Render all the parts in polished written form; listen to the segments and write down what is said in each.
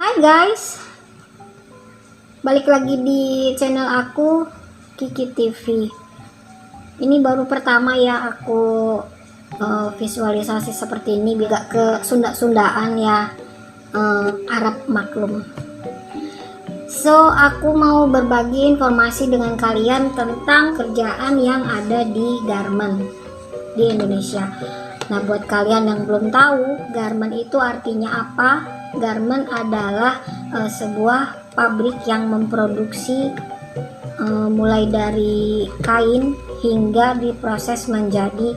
Hai guys, balik lagi di channel aku Kiki TV. Ini baru pertama ya aku visualisasi seperti ini, biar gak ke Sunda-Sundaan ya, Arab maklum. So aku mau berbagi informasi dengan kalian tentang kerjaan yang ada di garment di Indonesia. Nah, buat kalian yang belum tahu garment itu artinya apa, garment adalah sebuah pabrik yang memproduksi mulai dari kain hingga diproses menjadi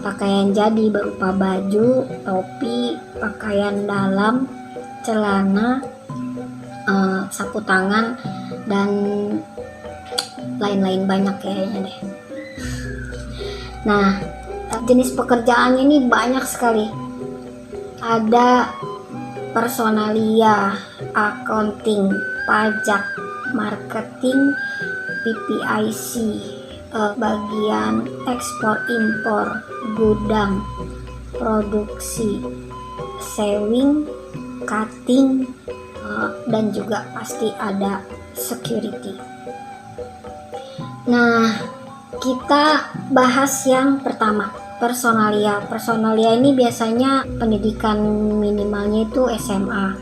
pakaian jadi, berupa baju, topi, pakaian dalam, celana, sapu tangan, dan lain-lain banyak kayaknya deh. Nah, jenis pekerjaan ini banyak sekali. Ada personalia, accounting, pajak, marketing, PPIC, bagian ekspor impor, gudang, produksi, sewing, cutting, dan juga pasti ada security. Nah, kita bahas yang pertama, personalia. Personalia ini biasanya pendidikan minimalnya itu SMA.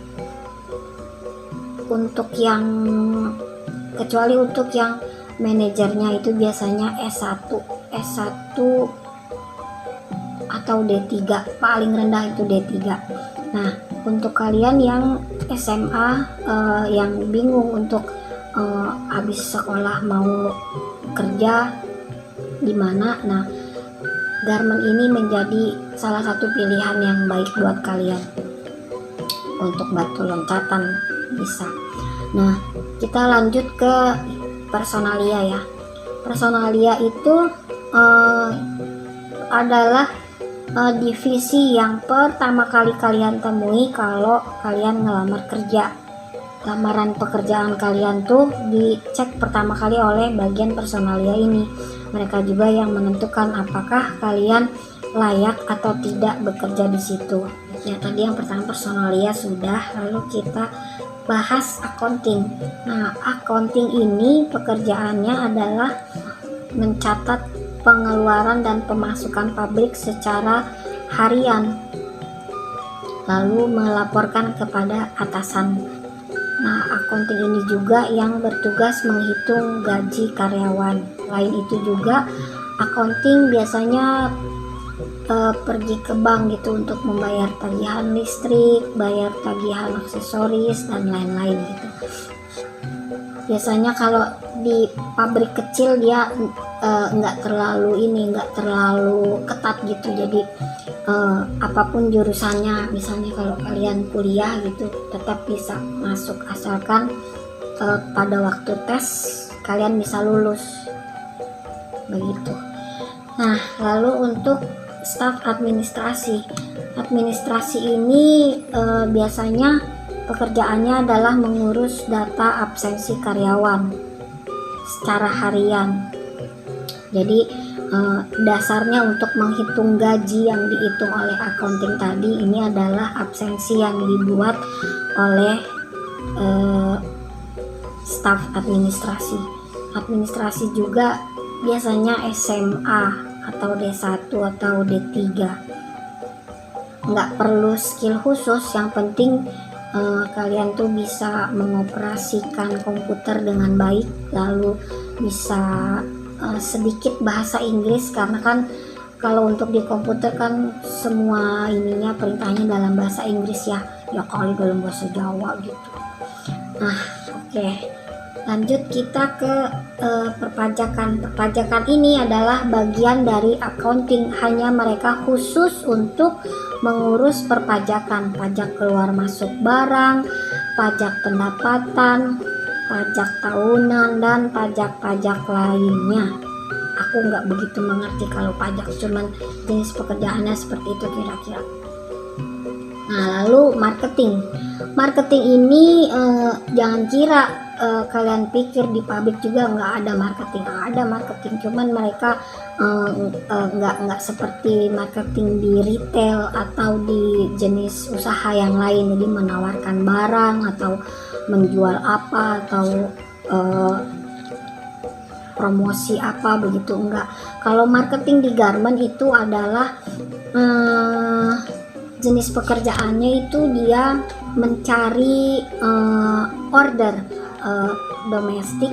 Kecuali untuk yang manajernya itu biasanya S1 atau D3, paling rendah itu D3. Nah, untuk kalian yang SMA yang bingung untuk habis sekolah mau kerja di mana, nah garment ini menjadi salah satu pilihan yang baik buat kalian untuk batu loncatan bisa. Nah, kita lanjut ke personalia ya. Personalia itu adalah divisi yang pertama kali kalian temui kalau kalian ngelamar kerja. Lamaran pekerjaan kalian tuh dicek pertama kali oleh bagian personalia ini. Mereka juga yang menentukan apakah kalian layak atau tidak bekerja di situ. Ya, tadi yang pertama personalia sudah, lalu kita bahas accounting. Nah, accounting ini pekerjaannya adalah mencatat pengeluaran dan pemasukan pabrik secara harian, lalu melaporkan kepada atasan. Nah, accounting ini juga yang bertugas menghitung gaji karyawan. Selain itu juga accounting biasanya pergi ke bank gitu untuk membayar tagihan listrik, bayar tagihan aksesoris, dan lain-lain gitu. Biasanya kalau di pabrik kecil dia nggak terlalu ketat gitu, jadi apapun jurusannya, misalnya kalau kalian kuliah gitu tetap bisa masuk asalkan pada waktu tes kalian bisa lulus begitu. Nah, lalu untuk staf administrasi ini biasanya pekerjaannya adalah mengurus data absensi karyawan secara harian. Jadi dasarnya untuk menghitung gaji yang dihitung oleh accounting tadi ini adalah absensi yang dibuat oleh staf administrasi. Administrasi juga biasanya SMA atau D1 atau D3. Nggak perlu skill khusus, yang penting kalian tuh bisa mengoperasikan komputer dengan baik, lalu bisa sedikit bahasa Inggris, karena kan kalau untuk di komputer kan semua ininya perintahnya dalam bahasa Inggris ya kali dalam bahasa Jawa gitu. Nah, oke. Lanjut kita ke perpajakan. Perpajakan ini adalah bagian dari accounting, hanya mereka khusus untuk mengurus perpajakan, pajak keluar masuk barang, pajak pendapatan, pajak tahunan, dan pajak-pajak lainnya. Aku nggak begitu mengerti kalau pajak, cuman jenis pekerjaannya seperti itu kira-kira. Nah, lalu marketing ini jangan kira kalian pikir di pabrik juga nggak ada marketing? Ada marketing, cuman mereka nggak seperti marketing di retail atau di jenis usaha yang lain, jadi menawarkan barang atau menjual apa atau promosi apa begitu, enggak. Kalau marketing di garment itu adalah jenis pekerjaannya itu dia mencari order domestik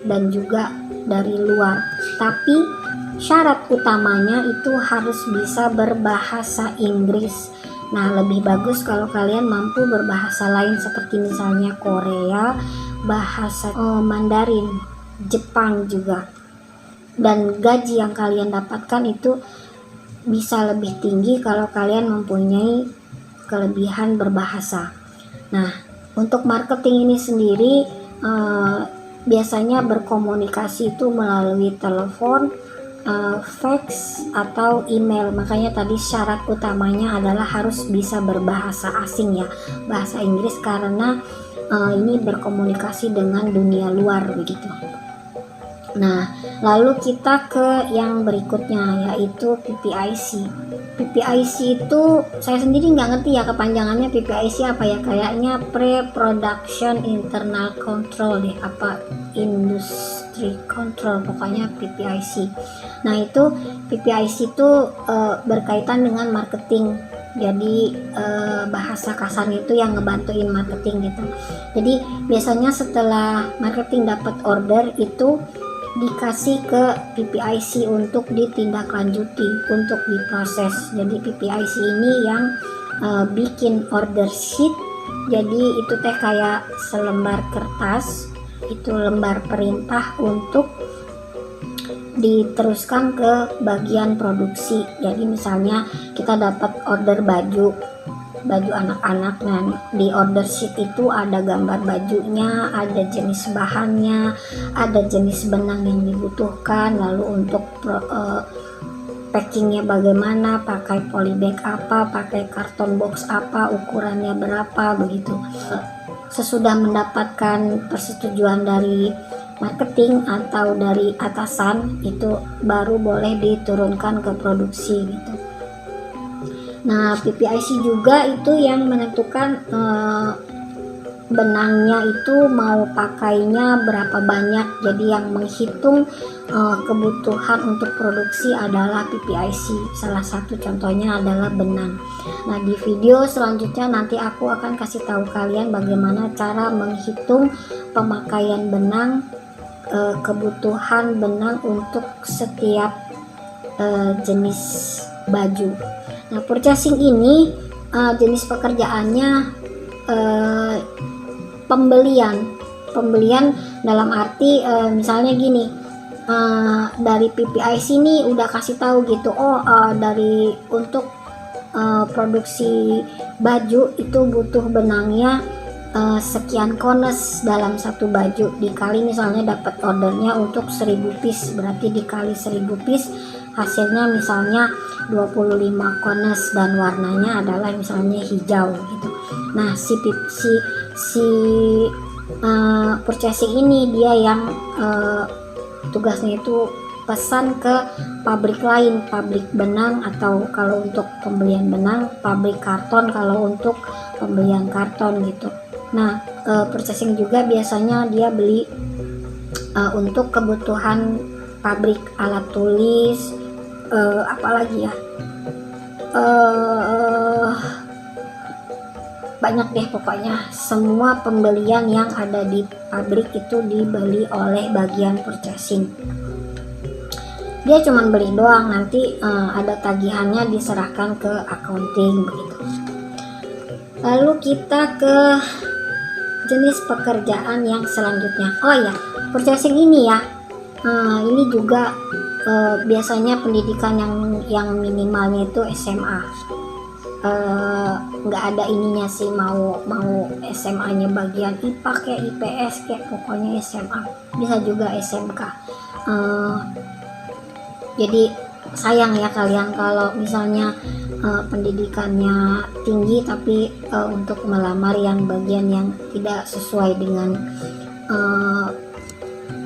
dan juga dari luar, tapi syarat utamanya itu harus bisa berbahasa Inggris. Nah, lebih bagus kalau kalian mampu berbahasa lain seperti misalnya Korea, bahasa Mandarin, Jepang juga. Dan gaji yang kalian dapatkan itu bisa lebih tinggi kalau kalian mempunyai kelebihan berbahasa. Nah, untuk marketing ini sendiri biasanya berkomunikasi itu melalui telepon, fax atau email. Makanya tadi syarat utamanya adalah harus bisa berbahasa asing ya, bahasa Inggris, karena ini berkomunikasi dengan dunia luar begitu. Nah, lalu kita ke yang berikutnya, yaitu PPIC. PPIC itu saya sendiri nggak ngerti ya kepanjangannya PPIC apa ya, kayaknya Pre-Production Internal Control deh, apa Industry Control, pokoknya PPIC. Nah, itu PPIC itu berkaitan dengan marketing. Jadi bahasa kasarnya itu yang ngebantuin marketing gitu. Jadi biasanya setelah marketing dapat order itu dikasih ke PPIC untuk ditindaklanjuti, untuk diproses. Jadi PPIC ini yang bikin order sheet. Jadi itu teh kayak selembar kertas, itu lembar perintah untuk diteruskan ke bagian produksi. Jadi misalnya kita dapat order baju anak-anak, nah di order sheet itu ada gambar bajunya, ada jenis bahannya, ada jenis benang yang dibutuhkan, lalu untuk packingnya bagaimana, pakai polybag apa, pakai karton box apa, ukurannya berapa begitu. Sesudah mendapatkan persetujuan dari marketing atau dari atasan, itu baru boleh diturunkan ke produksi gitu. Nah, PPIC juga itu yang menentukan benangnya itu mau pakainya berapa banyak. Jadi yang menghitung kebutuhan untuk produksi adalah PPIC. Salah satu contohnya adalah benang. Nah, di video selanjutnya nanti aku akan kasih tahu kalian bagaimana cara menghitung pemakaian benang, kebutuhan benang untuk setiap jenis baju. Nah, purchasing ini jenis pekerjaannya pembelian dalam arti misalnya gini, dari PPIC ini udah kasih tahu gitu, dari untuk produksi baju itu butuh benangnya sekian kones dalam satu baju, dikali misalnya dapat ordernya untuk 1000 piece, berarti dikali 1000 piece hasilnya misalnya 25 kones dan warnanya adalah misalnya hijau gitu. Nah, si purchasing ini dia yang tugasnya itu pesan ke pabrik lain, pabrik benang, atau kalau untuk pembelian benang pabrik karton, kalau untuk pembelian karton gitu. Nah, purchasing juga biasanya dia beli untuk kebutuhan pabrik, alat tulis, apalagi ya, banyak deh pokoknya. Semua pembelian yang ada di pabrik itu dibeli oleh bagian purchasing. Dia cuma beli doang, nanti ada tagihannya diserahkan ke accounting begitu. Lalu kita ke jenis pekerjaan yang selanjutnya. Oh ya, purchasing ini ya, ini juga biasanya pendidikan yang minimalnya itu SMA. Nggak ada ininya sih, mau SMA-nya bagian IPA kayak IPS kayak, pokoknya SMA. Bisa juga SMK. Jadi sayang ya kalian kalau misalnya pendidikannya tinggi tapi untuk melamar yang bagian yang tidak sesuai dengan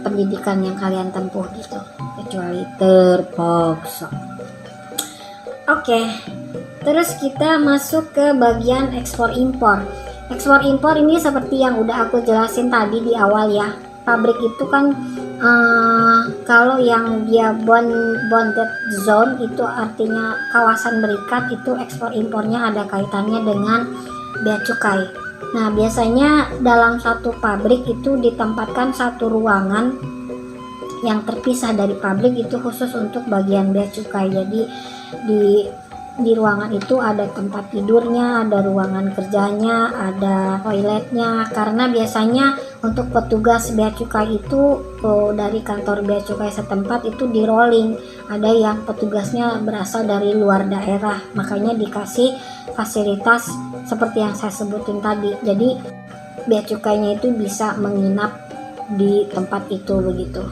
pendidikan yang kalian tempuh gitu, kecuali terpaksa. Oke, terus kita masuk ke bagian ekspor impor. Ekspor impor ini seperti yang udah aku jelasin tadi di awal ya. Pabrik itu kan kalau yang dia bonded zone itu artinya kawasan berikat, itu ekspor impornya ada kaitannya dengan bea cukai. Nah, biasanya dalam satu pabrik itu ditempatkan satu ruangan yang terpisah dari pabrik itu khusus untuk bagian bea cukai. Jadi di ruangan itu ada tempat tidurnya, ada ruangan kerjanya, ada toiletnya, karena biasanya untuk petugas bea cukai itu dari kantor bea cukai setempat itu di rolling, ada yang petugasnya berasal dari luar daerah, makanya dikasih fasilitas seperti yang saya sebutin tadi. Jadi bea cukainya itu bisa menginap di tempat itu begitu.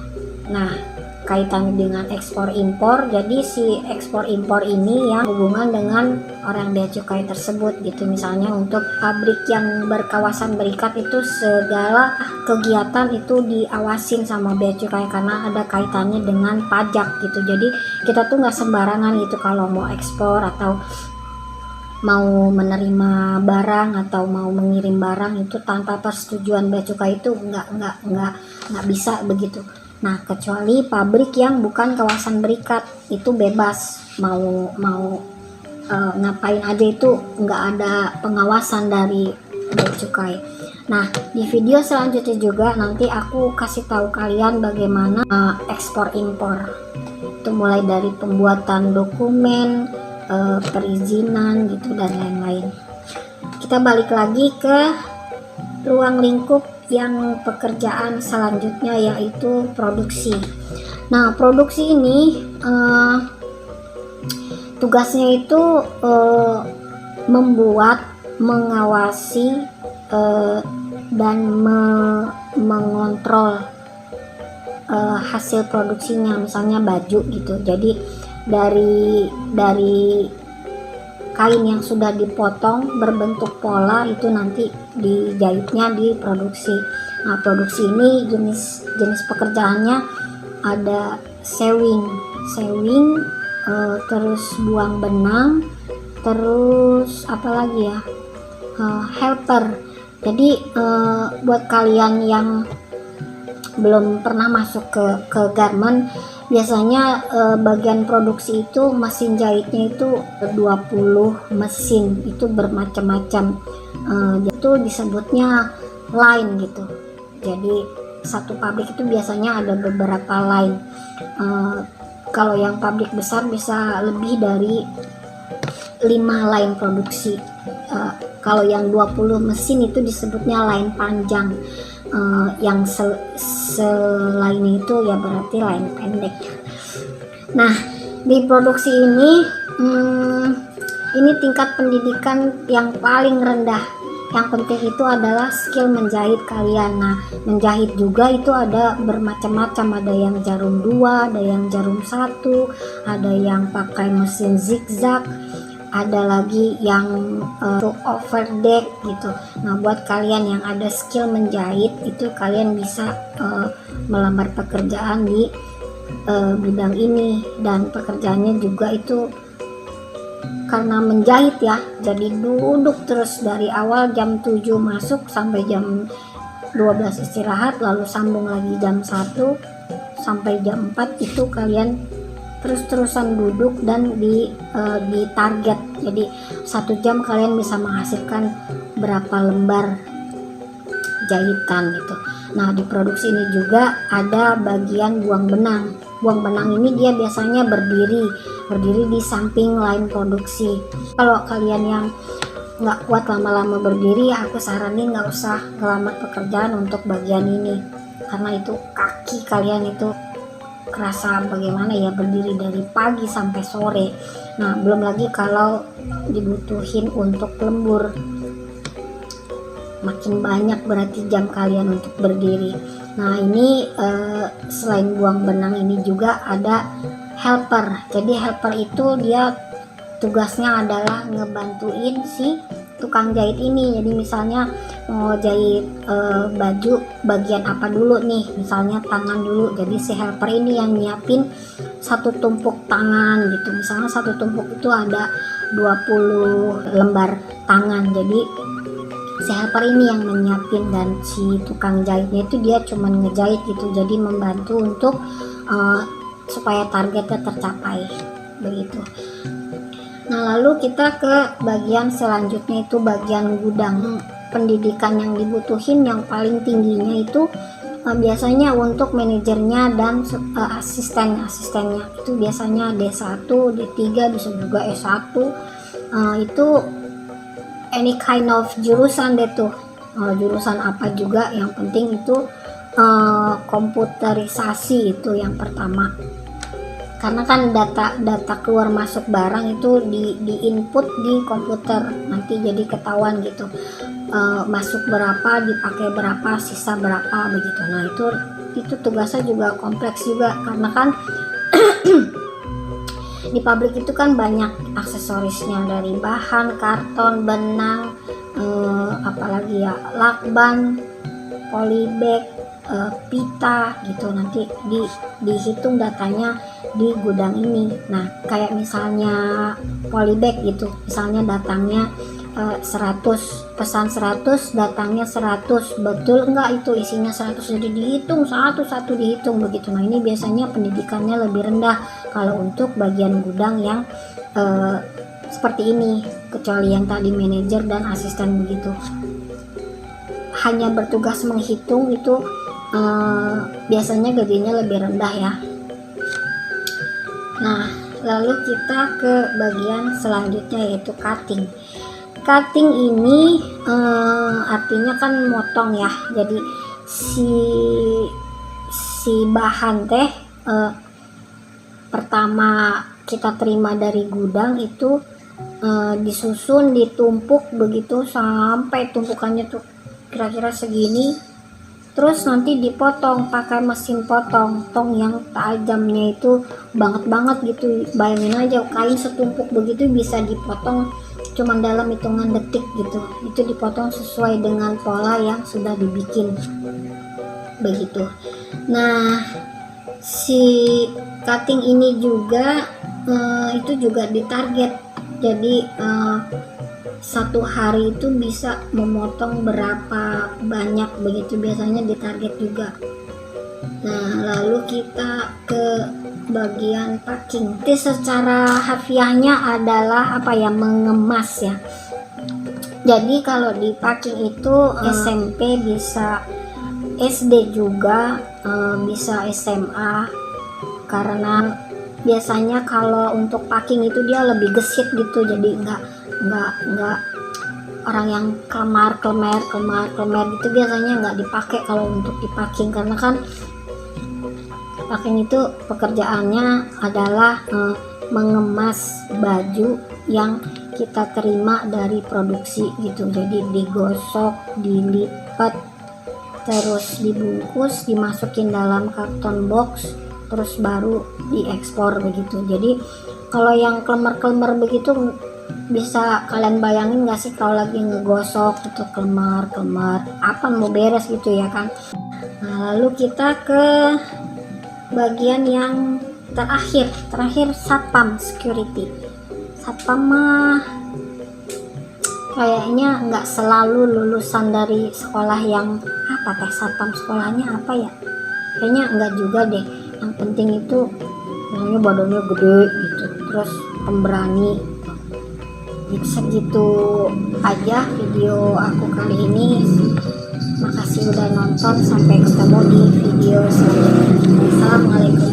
Nah, kaitannya dengan ekspor impor, jadi si ekspor impor ini yang hubungan dengan orang bea cukai tersebut gitu. Misalnya untuk pabrik yang berkawasan berikat itu segala kegiatan itu diawasin sama bea cukai karena ada kaitannya dengan pajak gitu. Jadi kita tuh nggak sembarangan gitu kalau mau ekspor atau mau menerima barang atau mau mengirim barang itu tanpa persetujuan bea cukai itu nggak bisa begitu. Nah, kecuali pabrik yang bukan kawasan berikat itu bebas mau ngapain aja, itu nggak ada pengawasan dari bea cukai. Nah, di video selanjutnya juga nanti aku kasih tahu kalian bagaimana ekspor impor. Itu mulai dari pembuatan dokumen, perizinan gitu dan lain-lain. Kita balik lagi ke ruang lingkup yang pekerjaan selanjutnya, yaitu produksi. Nah, produksi ini tugasnya itu membuat, mengawasi dan mengontrol hasil produksinya, misalnya baju gitu. Jadi dari kain yang sudah dipotong berbentuk pola itu nanti dijahitnya di produksi. Nah, produksi ini jenis pekerjaannya ada sewing, terus buang benang, terus apa lagi ya, helper. Jadi buat kalian yang belum pernah masuk ke garment, biasanya bagian produksi itu mesin jahitnya itu 20 mesin, itu bermacam-macam, itu disebutnya line gitu. Jadi satu pabrik itu biasanya ada beberapa line. Kalau yang pabrik besar bisa lebih dari 5 line produksi. Kalau yang 20 mesin itu disebutnya line panjang. Yang selain itu ya berarti line pendek. Nah, di produksi ini tingkat pendidikan yang paling rendah. Yang penting itu adalah skill menjahit kalian. Nah, menjahit juga itu ada bermacam-macam, ada yang jarum 2, ada yang jarum 1, ada yang pakai mesin zigzag, ada lagi yang overdeck gitu. Nah, buat kalian yang ada skill menjahit itu kalian bisa melamar pekerjaan di bidang ini, dan pekerjaannya juga itu karena menjahit ya, jadi duduk terus dari awal jam 7 masuk sampai jam 12 istirahat, lalu sambung lagi jam 1 sampai jam 4, itu kalian terus-terusan duduk dan di target. Jadi 1 jam kalian bisa menghasilkan berapa lembar jahitan gitu. Nah, di produksi ini juga ada bagian buang benang. Buang benang ini dia biasanya berdiri di samping line produksi. Kalau kalian yang nggak kuat lama-lama berdiri, aku saranin nggak usah ngelamar pekerjaan untuk bagian ini, karena itu kaki kalian itu kerasa bagaimana ya, berdiri dari pagi sampai sore. Nah, belum lagi kalau dibutuhin untuk lembur, makin banyak berarti jam kalian untuk berdiri. Nah, ini selain buang benang ini juga ada helper. Jadi helper itu dia tugasnya adalah ngebantuin si tukang jahit ini. Jadi misalnya mau jahit baju bagian apa dulu nih, misalnya tangan dulu, jadi si helper ini yang nyiapin satu tumpuk tangan gitu. Misalnya satu tumpuk itu ada 20 lembar tangan, jadi si helper ini yang menyiapin, dan si tukang jahitnya itu dia cuman ngejahit gitu, jadi membantu untuk supaya targetnya tercapai begitu. Nah, lalu kita ke bagian selanjutnya, itu bagian gudang. Pendidikan yang dibutuhin yang paling tingginya itu biasanya untuk manajernya dan asistennya itu biasanya D1, D3, bisa juga S1. Itu any kind of jurusan deh tuh, jurusan apa juga, yang penting itu komputerisasi itu yang pertama. Karena kan data keluar masuk barang itu di input di komputer, nanti jadi ketahuan gitu masuk berapa, dipakai berapa, sisa berapa begitu. Nah itu tugasnya juga kompleks juga, karena kan di pabrik itu kan banyak aksesorisnya, dari bahan, karton, benang, apalagi ya, lakban, polybag, pita gitu, nanti dihitung datanya di gudang ini. Nah, kayak misalnya polybag gitu, misalnya datangnya 100, pesan 100, datangnya 100, betul enggak itu isinya 100, jadi dihitung satu-satu, dihitung begitu. Nah, ini biasanya pendidikannya lebih rendah kalau untuk bagian gudang yang seperti ini, kecuali yang tadi manajer dan asisten begitu. Hanya bertugas menghitung itu biasanya gajinya lebih rendah ya. Nah, lalu kita ke bagian selanjutnya, yaitu cutting. Cutting ini artinya kan motong ya. Jadi si bahan teh pertama kita terima dari gudang itu disusun, ditumpuk begitu sampai tumpukannya tuh kira-kira segini. Terus nanti dipotong pakai mesin potong, tong yang tajamnya itu banget gitu. Bayangin aja, kain setumpuk begitu bisa dipotong cuman dalam hitungan detik gitu. Itu dipotong sesuai dengan pola yang sudah dibikin begitu. Nah, si cutting ini juga itu juga ditarget. Jadi satu hari itu bisa memotong berapa banyak begitu, biasanya ditarget juga. Nah, lalu kita ke bagian packing. Itu secara harfiahnya adalah apa ya, mengemas ya. Jadi kalau di packing itu SMP bisa, SD juga bisa, SMA, karena biasanya kalau untuk packing itu dia lebih gesit gitu, jadi nggak orang yang kelemar gitu biasanya nggak dipakai kalau untuk di packing, karena kan packing itu pekerjaannya adalah mengemas baju yang kita terima dari produksi gitu. Jadi digosok, dilipat, terus dibungkus, dimasukin dalam karton box, terus baru diekspor begitu. Jadi kalau yang kelemar begitu, bisa kalian bayangin gak sih kalau lagi ngegosok itu kelemar, apa mau beres gitu ya kan. Nah, lalu kita ke bagian yang terakhir satpam, security. Satpam mah kayaknya nggak selalu lulusan dari sekolah yang satpam sekolahnya apa ya, kayaknya nggak juga deh. Yang penting itu namanya badannya gede gitu, terus pemberani. Segitu aja video aku kali ini. Makasih udah nonton, sampai ketemu di video selanjutnya. Assalamualaikum.